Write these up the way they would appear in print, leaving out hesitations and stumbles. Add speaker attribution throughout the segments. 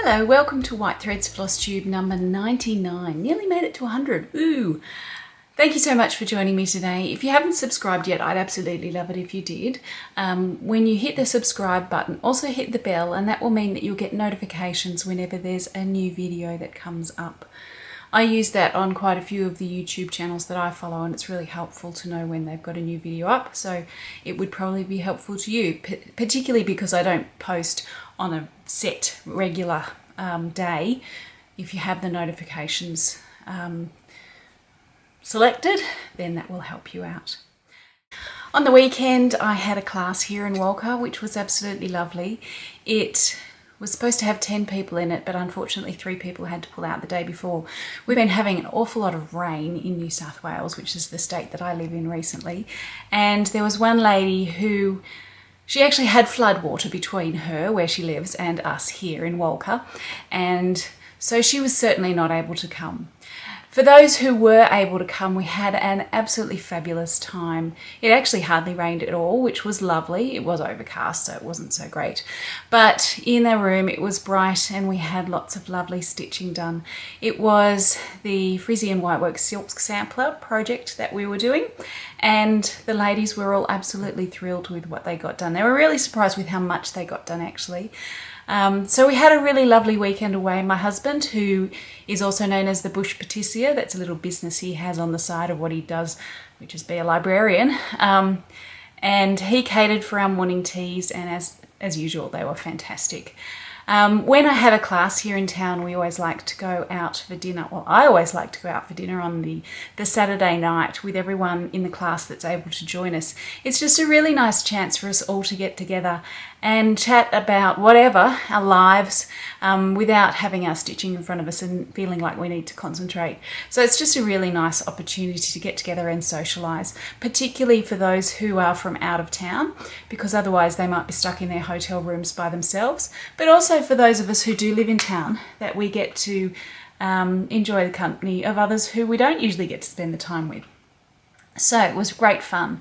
Speaker 1: Hello, welcome to White Threads FlossTube number 99. Nearly made it to 100. Ooh! Thank you so much for joining me today. If you haven't subscribed yet, I'd absolutely love it if you did. When you hit the subscribe button, also hit the bell, and that will mean that you'll get notifications whenever there's a new video that comes up. I use that on quite a few of the YouTube channels that I follow, and it's really helpful to know when they've got a new video up, so it would probably be helpful to you, particularly because I don't post on a set regular day. If you have the notifications selected, then that will help you out. On the weekend I had a class here in Walcha, which was absolutely lovely. It was supposed to have 10 people in it, but unfortunately 3 people had to pull out the day before. We've been having an awful lot of rain in New South Wales, which is the state that I live in recently, and there was one lady who she actually had flood water between her, where she lives, and us here in Walcha, and so she was certainly not able to come. For those who were able to come, we had an absolutely fabulous time. It actually hardly rained at all, which was lovely. It was overcast, so it wasn't so great. But in the room, it was bright and we had lots of lovely stitching done. It was the Frisian Whitework Silk Sampler project that we were doing, and the ladies were all absolutely thrilled with what they got done. They were really surprised with how much they got done, actually. So we had a really lovely weekend away. My husband, who is also known as the Bush Patissier, that's a little business he has on the side of what he does, which is be a librarian, and he catered for our morning teas, and as usual they were fantastic. When I have a class here in town, we always like to go out for dinner. Well, I always like to go out for dinner on the Saturday night with everyone in the class that's able to join us. It's just a really nice chance for us all to get together and chat about whatever, our lives, without having our stitching in front of us and feeling like we need to concentrate. So it's just a really nice opportunity to get together and socialise, particularly for those who are from out of town, because otherwise they might be stuck in their hotel rooms by themselves, but also for those of us who do live in town, that we get to enjoy the company of others who we don't usually get to spend the time with. So it was great fun.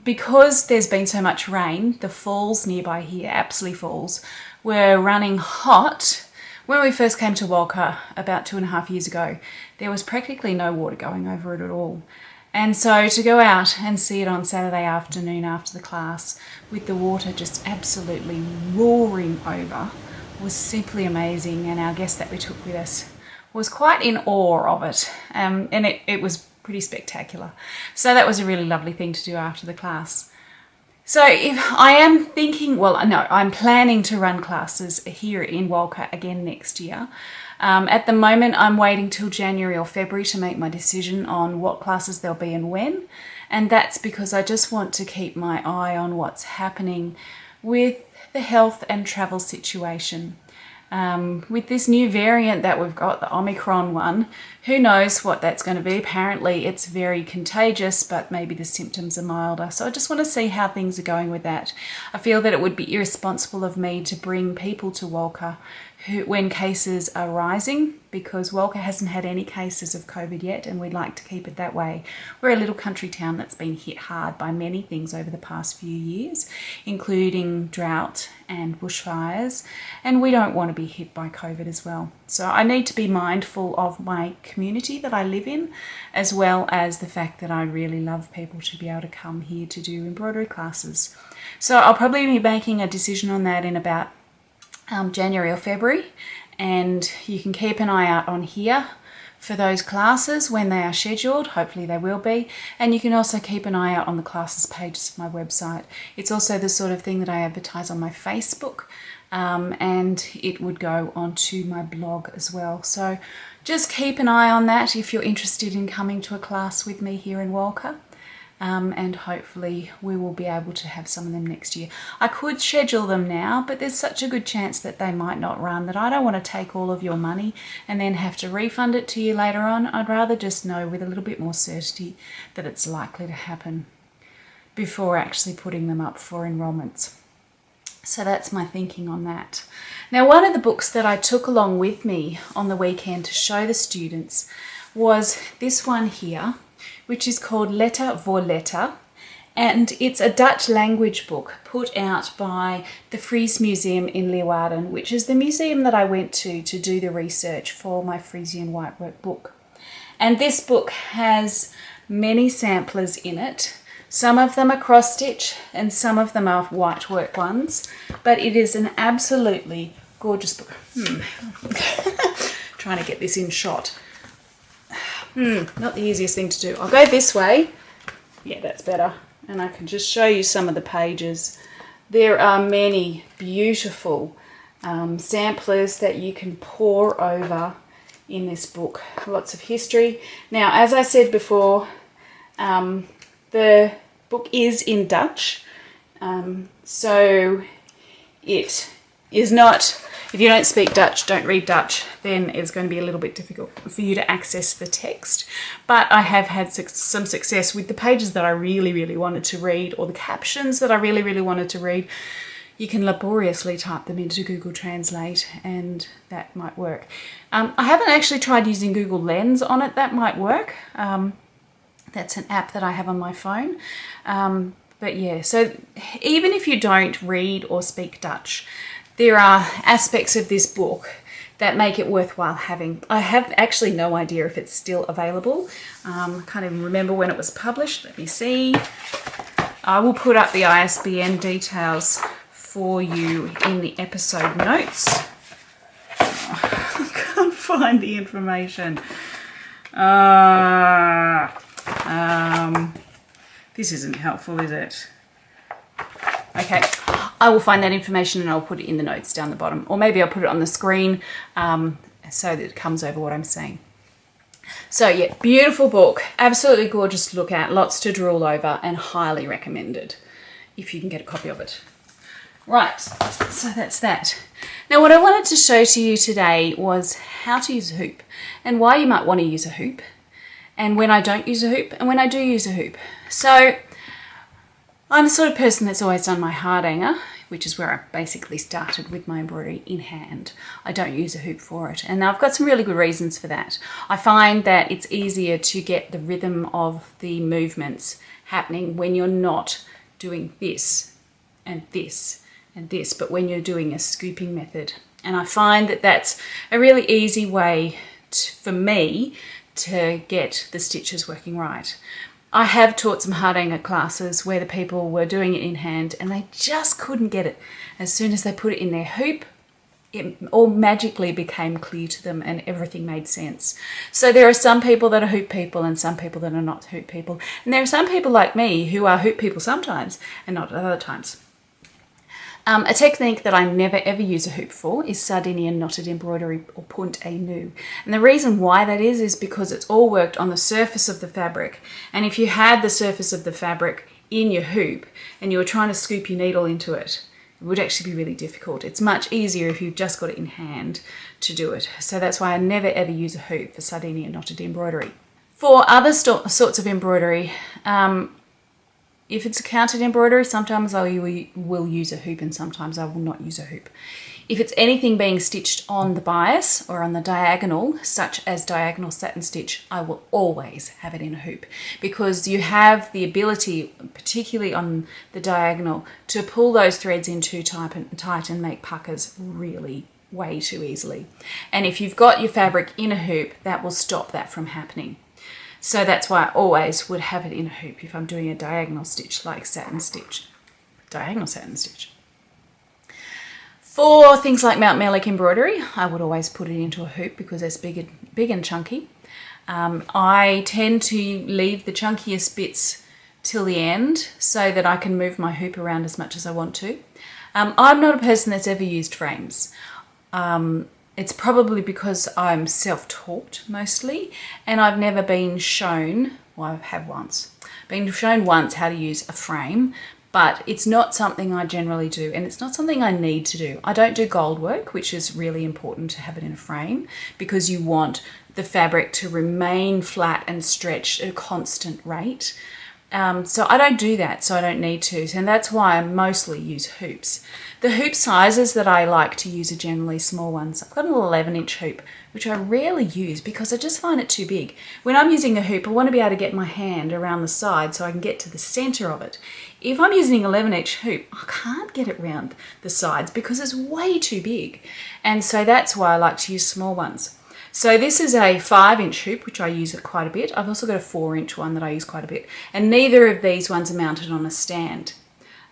Speaker 1: Because there's been so much rain, the falls nearby here, Apsley Falls, were running hot. When we first came to Walcha about 2.5 years ago, there was practically no water going over it at all. And so to go out and see it on Saturday afternoon after the class with the water just absolutely roaring over was simply amazing, and our guest that we took with us was quite in awe of it, and it was pretty spectacular. So that was a really lovely thing to do after the class. So if I am thinking, well, no, I'm planning to run classes here in Walcha again next year. At the moment, I'm waiting till January or February to make my decision on what classes there'll be and when. And that's because I just want to keep my eye on what's happening with the health and travel situation. With this new variant that we've got, the Omicron one, who knows what that's going to be. Apparently it's very contagious, but maybe the symptoms are milder. So I just want to see how things are going with that. I feel that it would be irresponsible of me to bring people to Walcha when cases are rising, because Walcha hasn't had any cases of COVID yet, and we'd like to keep it that way. We're a little country town that's been hit hard by many things over the past few years, including drought and bushfires, and we don't want to be hit by COVID as well. So I need to be mindful of my community that I live in, as well as the fact that I really love people to be able to come here to do embroidery classes. So I'll probably be making a decision on that in about January or February, and you can keep an eye out on here for those classes when they are scheduled. Hopefully they will be, and you can also keep an eye out on the classes pages of my website. It's also the sort of thing that I advertise on my Facebook, and it would go onto my blog as well. So just keep an eye on that if you're interested in coming to a class with me here in Walcha. And hopefully we will be able to have some of them next year. I could schedule them now, but there's such a good chance that they might not run that I don't want to take all of your money and then have to refund it to you later on. I'd rather just know with a little bit more certainty that it's likely to happen before actually putting them up for enrolments. So that's my thinking on that. Now, one of the books that I took along with me on the weekend to show the students was this one here, which is called Letter Voletta, And it's a Dutch language book put out by the Fries Museum in Leeuwarden, which is the museum that I went to do the research for my Frisian whitework book. And this book has many samplers in it. Some of them are cross-stitch and some of them are whitework ones, but it is an absolutely gorgeous book. Trying to get this in shot. Not the easiest thing to do. I'll go this way. Yeah, that's better. And I can just show you some of the pages. There are many beautiful samplers that you can pore over in this book. Lots of history. Now, as I said before, the book is in Dutch. So it is not, if you don't speak Dutch, don't read Dutch, then it's going to be a little bit difficult for you to access the text. But I have had some success with the pages that I really, really wanted to read, or the captions that I really, really wanted to read. You can laboriously type them into Google Translate and that might work. I haven't actually tried using Google Lens on it. That might work. That's an app that I have on my phone. But yeah, so even if you don't read or speak Dutch, there are aspects of this book that make it worthwhile having. I have actually no idea if it's still available. Can't even remember when it was published. Let me see. I will put up the ISBN details for you in the episode notes. I can't find the information. This isn't helpful, is it? Okay, I will find that information and I'll put it in the notes down the bottom. Or maybe I'll put it on the screen so that it comes over what I'm saying. So yeah, beautiful book. Absolutely gorgeous to look at. Lots to drool over and highly recommended if you can get a copy of it. Right, so that's that. Now what I wanted to show to you today was how to use a hoop and why you might want to use a hoop, and when I don't use a hoop and when I do use a hoop. So I'm the sort of person that's always done my hardanger, which is where I basically started with my embroidery in hand. I don't use a hoop for it, and I've got some really good reasons for that. I find that it's easier to get the rhythm of the movements happening when you're not doing this and this and this, but when you're doing a scooping method. And I find that that's a really easy way for me to get the stitches working right. I have taught some hardanger classes where the people were doing it in hand and they just couldn't get it. As soon as they put it in their hoop, it all magically became clear to them and everything made sense. So there are some people that are hoop people and some people that are not hoop people. And there are some people like me who are hoop people sometimes and not other times. A technique that I never ever use a hoop for is Sardinian knotted embroidery or point à nu. And the reason why that is because it's all worked on the surface of the fabric. And if you had the surface of the fabric in your hoop and you were trying to scoop your needle into it, it would actually be really difficult. It's much easier if you've just got it in hand to do it. So that's why I never ever use a hoop for Sardinian knotted embroidery. For other sorts of embroidery, if it's a counted embroidery, sometimes I will use a hoop and sometimes I will not use a hoop. If it's anything being stitched on the bias or on the diagonal, such as diagonal satin stitch, I will always have it in a hoop because you have the ability, particularly on the diagonal, to pull those threads in too tight and make puckers really way too easily. And if you've got your fabric in a hoop, that will stop that from happening. So that's why I always would have it in a hoop if I'm doing a diagonal stitch like satin stitch, diagonal satin stitch. For things like Mount Melick embroidery, I would always put it into a hoop because it's big and chunky. I tend to leave the chunkiest bits till the end so that I can move my hoop around as much as I want to. I'm not a person that's ever used frames. It's probably because I'm self-taught mostly, and I've never been shown, well I have once, been shown once how to use a frame, but it's not something I generally do and it's not something I need to do. I don't do gold work, which is really important to have it in a frame because you want the fabric to remain flat and stretched at a constant rate. So I don't do that, so I don't need to, and that's why I mostly use hoops. The hoop sizes that I like to use are generally small ones. I've got an 11-inch hoop which I rarely use because I just find it too big. When I'm using a hoop, I want to be able to get my hand around the side so I can get to the center of it. If I'm using an 11-inch hoop, I can't get it around the sides because it's way too big. And so that's why I like to use small ones. So this is a 5-inch hoop, which I use quite a bit. I've also got a 4-inch one that I use quite a bit. And neither of these ones are mounted on a stand.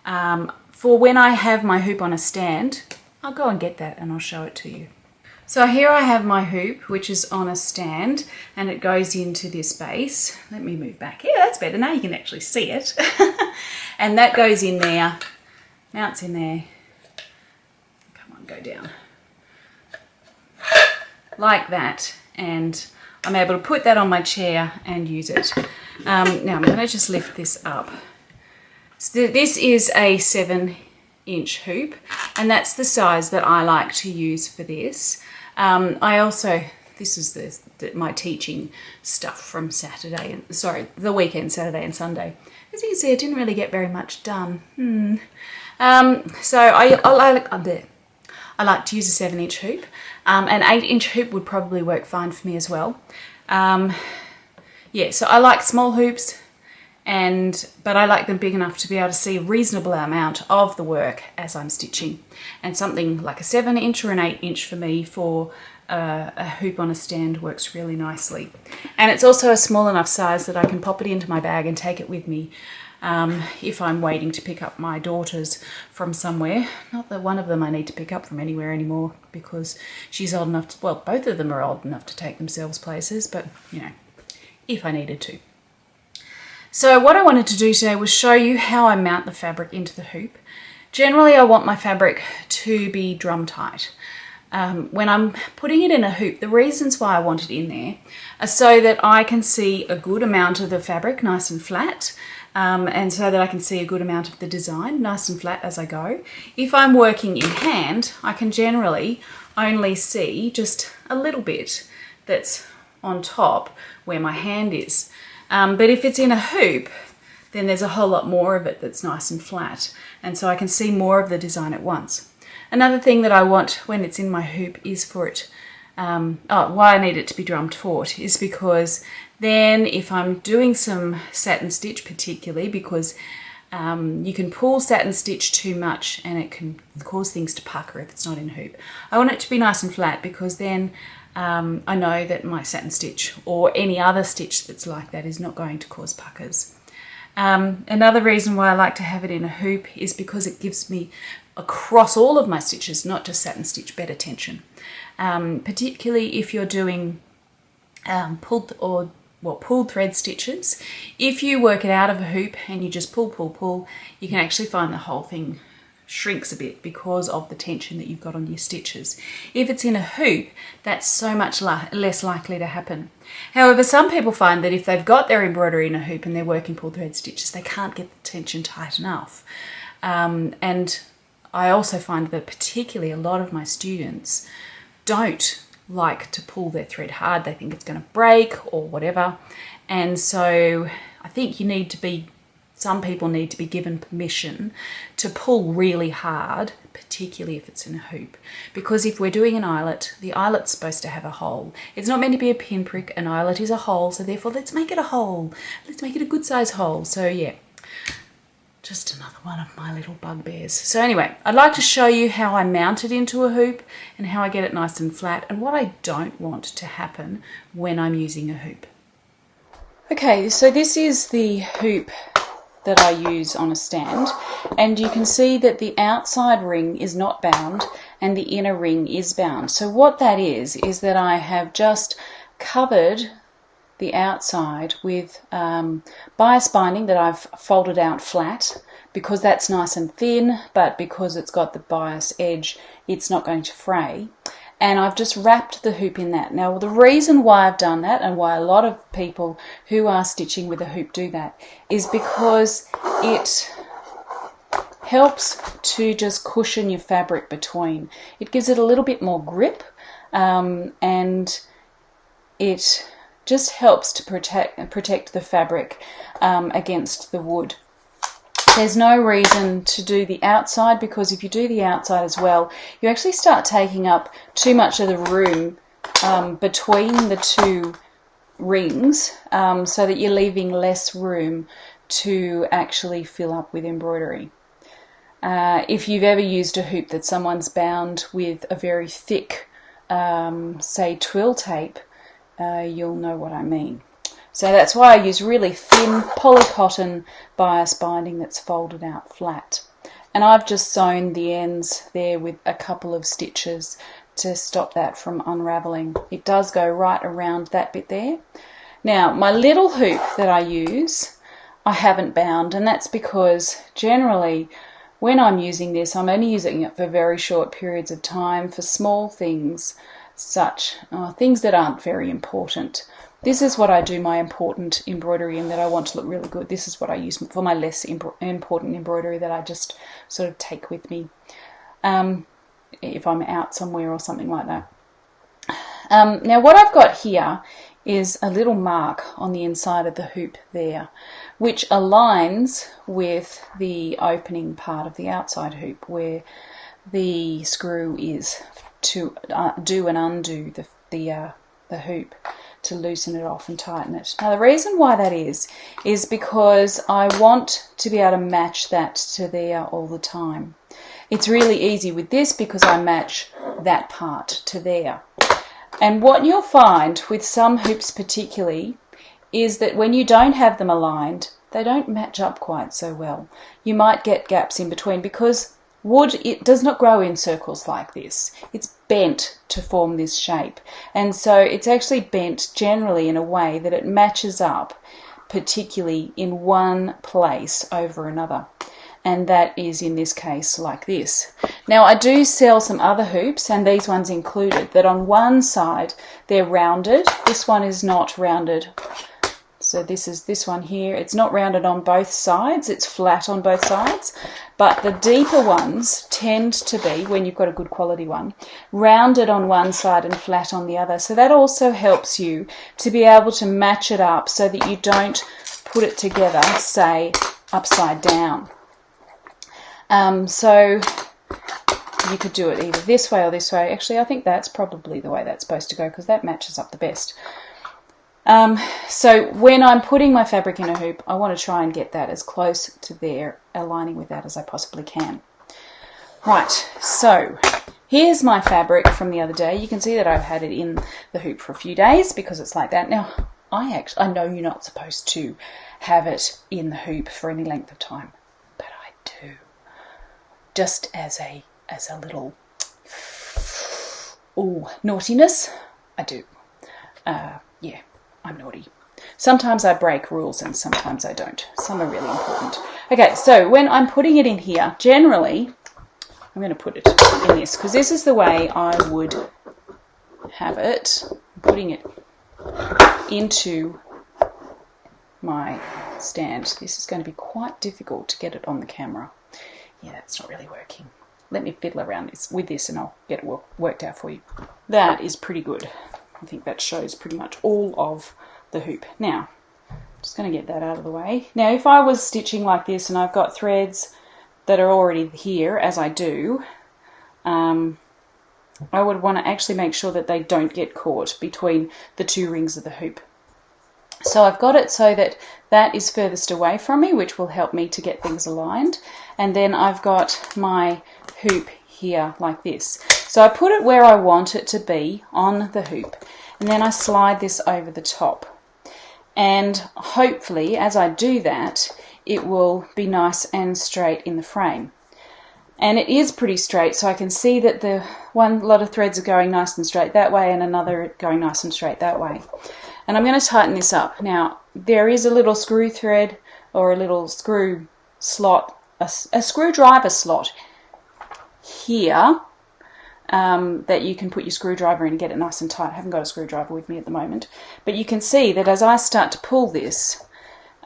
Speaker 1: For when I have my hoop on a stand, I'll go and get that and I'll show it to you. So here I have my hoop, which is on a stand, and it goes into this base. Let me move back. Yeah, that's better. Now you can actually see it. And that goes in there, mounts in there. Come on, go down. Like that. And I'm able to put that on my chair and use it. Now I'm going to just lift this up. So this is a 7-inch hoop, and that's the size that I like to use for this. This is my teaching stuff from the weekend, Saturday and Sunday. As you can see, I didn't really get very much done. So I like to use a 7-inch hoop. An 8-inch hoop would probably work fine for me as well. Yeah, so I like small hoops, but I like them big enough to be able to see a reasonable amount of the work as I'm stitching. And something like a 7-inch or an 8-inch for me for a hoop on a stand works really nicely. And it's also a small enough size that I can pop it into my bag and take it with me if I'm waiting to pick up my daughters from somewhere. Not that one of them I need to pick up from anywhere anymore because she's old enough to, well, both of them are old enough to take themselves places, but you know, if I needed to. So what I wanted to do today was show you how I mount the fabric into the hoop. Generally, I want my fabric to be drum tight. When I'm putting it in a hoop, the reasons why I want it in there are so that I can see a good amount of the fabric nice and flat, and so that I can see a good amount of the design nice and flat as I go. If I'm working in hand, I can generally only see just a little bit that's on top where my hand is. But if it's in a hoop, then there's a whole lot more of it that's nice and flat, and so I can see more of the design at once. Another thing that I want when it's in my hoop is for it, why I need it to be drum taut is because then if I'm doing some satin stitch particularly, because you can pull satin stitch too much and it can cause things to pucker if it's not in a hoop. I want it to be nice and flat because then I know that my satin stitch or any other stitch that's like that is not going to cause puckers. Another reason why I like to have it in a hoop is because it gives me across all of my stitches, not just satin stitch, better tension. Particularly if you're doing pulled thread stitches. If you work it out of a hoop and you just pull, you can actually find the whole thing shrinks a bit because of the tension that you've got on your stitches. If it's in a hoop, that's so much less likely to happen. However, some people find that if they've got their embroidery in a hoop and they're working pulled thread stitches, they can't get the tension tight enough. And I also find that particularly a lot of my students don't like to pull their thread hard. They think it's going to break or whatever. And so I think some people need to be given permission to pull really hard, particularly if it's in a hoop. Because if we're doing an eyelet, the eyelet's supposed to have a hole. It's not meant to be a pinprick. An eyelet is a hole, so therefore let's make it a hole. Let's make it a good size hole. So yeah, just another one of my little bugbears. So anyway, I'd like to show you how I mount it into a hoop and how I get it nice and flat and what I don't want to happen when I'm using a hoop. Okay, so this is the hoop that I use on a stand, and you can see that the outside ring is not bound and the inner ring is bound. So what that is that I have just covered the outside with bias binding that I've folded out flat because that's nice and thin, but because it's got the bias edge, it's not going to fray. And I've just wrapped the hoop in that. Now, the reason why I've done that and why a lot of people who are stitching with a hoop do that is because it helps to just cushion your fabric between. It gives it a little bit more grip, and it just helps to protect the fabric against the wood. There's no reason to do the outside, because if you do the outside as well, you actually start taking up too much of the room between the two rings so that you're leaving less room to actually fill up with embroidery. If you've ever used a hoop that someone's bound with a very thick, say, twill tape, you'll know what I mean. So that's why I use really thin polycotton bias binding that's folded out flat. And I've just sewn the ends there with a couple of stitches to stop that from unraveling. It does go right around that bit there. Now, my little hoop that I use, I haven't bound, and that's because generally when I'm using this, I'm only using it for very short periods of time for small things, such things that aren't very important. This is what I do my important embroidery in that I want to look really good. This is what I use for my less important embroidery that I just sort of take with me if I'm out somewhere or something like that. Now what I've got here is a little mark on the inside of the hoop there, which aligns with the opening part of the outside hoop where the screw is to do and undo the hoop, to loosen it off and tighten it. Now the reason why that is because I want to be able to match that to there all the time. It's really easy with this because I match that part to there. And what you'll find with some hoops particularly is that when you don't have them aligned, they don't match up quite so well. You might get gaps in between because wood, it does not grow in circles like this. It's bent to form this shape. And so it's actually bent generally in a way that it matches up, particularly in one place over another. And that is in this case like this. Now I do sell some other hoops, and these ones included, that on one side they're rounded. This one is not rounded. So this is this one here. It's not rounded on both sides, it's flat on both sides. But the deeper ones tend to be, when you've got a good quality one, rounded on one side and flat on the other. So that also helps you to be able to match it up so that you don't put it together, say, upside down. So you could do it either this way or this way. Actually, I think that's probably the way that's supposed to go because that matches up the best. So when I'm putting my fabric in a hoop, I want to try and get that as close to there, aligning with that as I possibly can. Right, so here's my fabric from the other day. You can see that I've had it in the hoop for a few days because it's like that. Now, I know you're not supposed to have it in the hoop for any length of time, but I do. Just as a little naughtiness, I do. Yeah, I'm naughty. Sometimes I break rules and sometimes I don't. Some are really important. Okay, so when I'm putting it in here, generally, I'm going to put it in this because this is the way I would have it. I'm putting it into my stand. This is going to be quite difficult to get it on the camera. Yeah, that's not really working. Let me fiddle around with this and I'll get it worked out for you. That is pretty good. I think that shows pretty much all of the hoop. Now, I'm just going to get that out of the way. Now, if I was stitching like this and I've got threads that are already here, as I do, I would want to actually make sure that they don't get caught between the two rings of the hoop. So I've got it so that that is furthest away from me, which will help me to get things aligned. And then I've got my hoop here like this. So I put it where I want it to be on the hoop, and then I slide this over the top. And hopefully, as I do that, it will be nice and straight in the frame. And it is pretty straight, so I can see that the one lot of threads are going nice and straight that way and another going nice and straight that way. And I'm going to tighten this up. Now, there is a little screw thread or a little screw slot, a screwdriver slot here that you can put your screwdriver in and get it nice and tight. I haven't got a screwdriver with me at the moment. But you can see that as I start to pull this,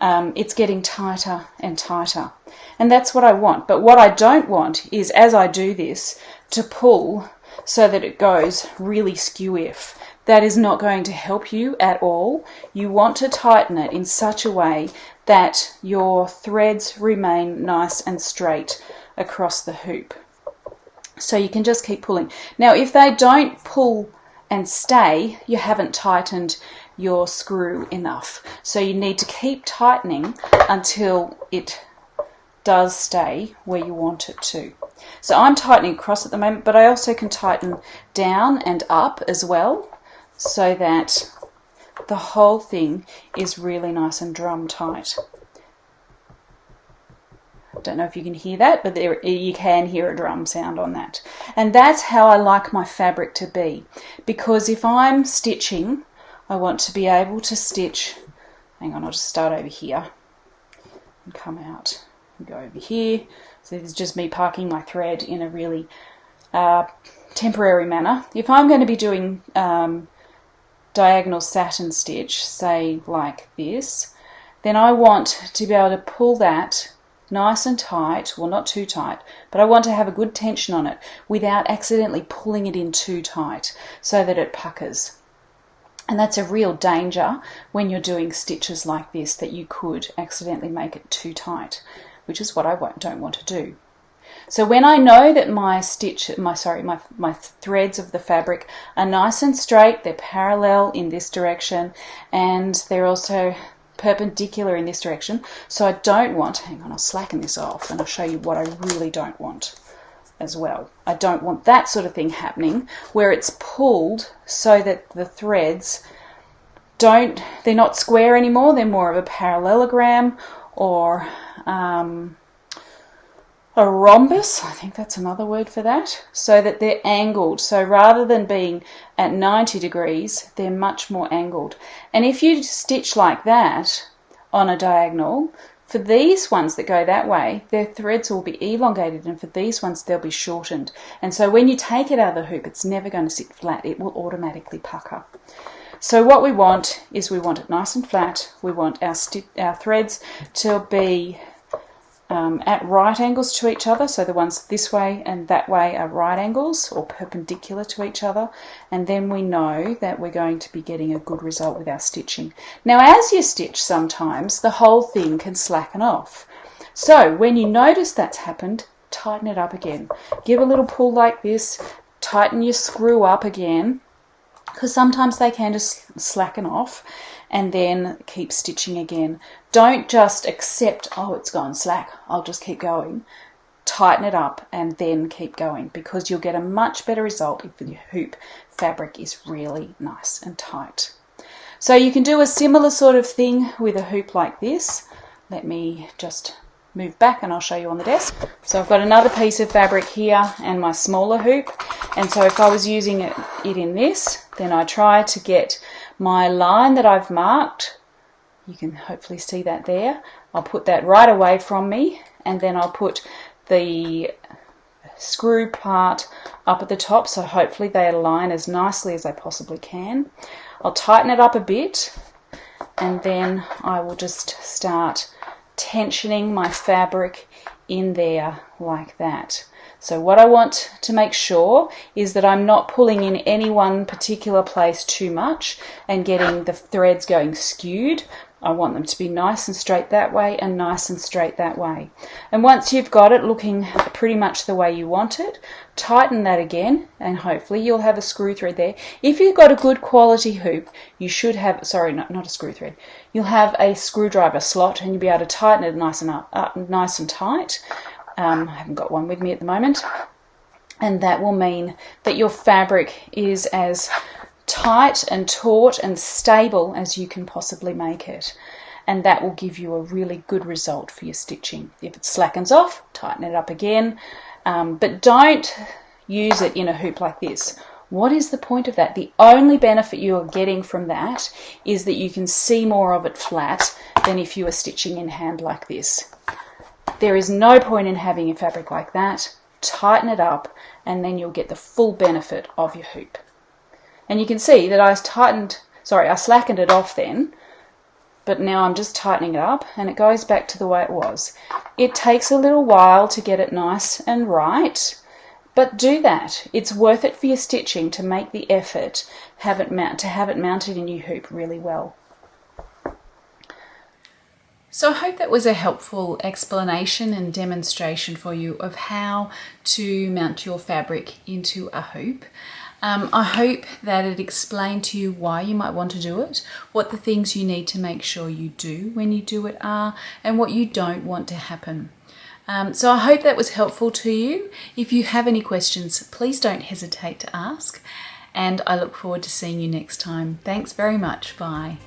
Speaker 1: it's getting tighter and tighter. And that's what I want. But what I don't want is, as I do this, to pull so that it goes really skew-if. That is not going to help you at all. You want to tighten it in such a way that your threads remain nice and straight across the hoop. So you can just keep pulling. Now, if they don't pull and stay, you haven't tightened your screw enough. So you need to keep tightening until it does stay where you want it to. So I'm tightening across at the moment, but I also can tighten down and up as well, so that the whole thing is really nice and drum tight. Don't know if you can hear that, but there you can hear a drum sound on that. And that's how I like my fabric to be, because if I'm stitching, I want to be able to stitch. Hang on, I'll just start over here and come out and go over here. So this is just me parking my thread in a really temporary manner. If I'm going to be doing diagonal satin stitch, say like this, then I want to be able to pull that nice and tight, well not too tight, but I want to have a good tension on it without accidentally pulling it in too tight so that it puckers. And that's a real danger when you're doing stitches like this, that you could accidentally make it too tight, which is what I don't want to do. So when I know that my threads of the fabric are nice and straight, they're parallel in this direction, and they're also perpendicular in this direction. So I don't want, hang on, I'll slacken this off and I'll show you what I really don't want as well. I don't want that sort of thing happening where it's pulled so that the threads they're not square anymore, they're more of a parallelogram or a rhombus, I think that's another word for that, so that they're angled. So rather than being at 90 degrees, they're much more angled. And if you stitch like that on a diagonal, for these ones that go that way, their threads will be elongated, and for these ones they'll be shortened. And so when you take it out of the hoop, it's never going to sit flat, it will automatically pucker. So what we want is we want it nice and flat. We want our threads to be at right angles to each other, so the ones this way and that way are right angles or perpendicular to each other, and then we know that we're going to be getting a good result with our stitching. Now as you stitch, sometimes the whole thing can slacken off. So when you notice that's happened, tighten it up again. Give a little pull like this, tighten your screw up again, because sometimes they can just slacken off, and then keep stitching again. Don't just accept, oh, it's gone slack, I'll just keep going. Tighten it up and then keep going, because you'll get a much better result if your hoop fabric is really nice and tight. So you can do a similar sort of thing with a hoop like this. Let me just move back and I'll show you on the desk. So I've got another piece of fabric here and my smaller hoop, and so if I was using it in this, then I try to get my line that I've marked, you can hopefully see that there, I'll put that right away from me, and then I'll put the screw part up at the top, so hopefully they align as nicely as I possibly can. I'll tighten it up a bit, and then I will just start tensioning my fabric in there like that. So what I want to make sure is that I'm not pulling in any one particular place too much and getting the threads going skewed. I want them to be nice and straight that way and nice and straight that way. And once you've got it looking pretty much the way you want it, tighten that again, and hopefully you'll have a screw thread there. If you've got a good quality hoop, you should have, sorry, not a screw thread, you'll have a screwdriver slot, and you'll be able to tighten it nice and tight. I haven't got one with me at the moment, and that will mean that your fabric is as tight and taut and stable as you can possibly make it, and that will give you a really good result for your stitching. If it slackens off, tighten it up again, but don't use it in a hoop like this. What is the point of that? The only benefit you are getting from that is that you can see more of it flat than if you were stitching in hand like this. There is no point in having a fabric like that. Tighten it up and then you'll get the full benefit of your hoop. And you can see that I slackened it off then, but now I'm just tightening it up and it goes back to the way it was. It takes a little while to get it nice and right, but do that. It's worth it for your stitching to make the effort to have it mounted in your hoop really well. So I hope that was a helpful explanation and demonstration for you of how to mount your fabric into a hoop. I hope that it explained to you why you might want to do it, what the things you need to make sure you do when you do it are, and what you don't want to happen. So I hope that was helpful to you. If you have any questions, please don't hesitate to ask, and I look forward to seeing you next time. Thanks very much. Bye.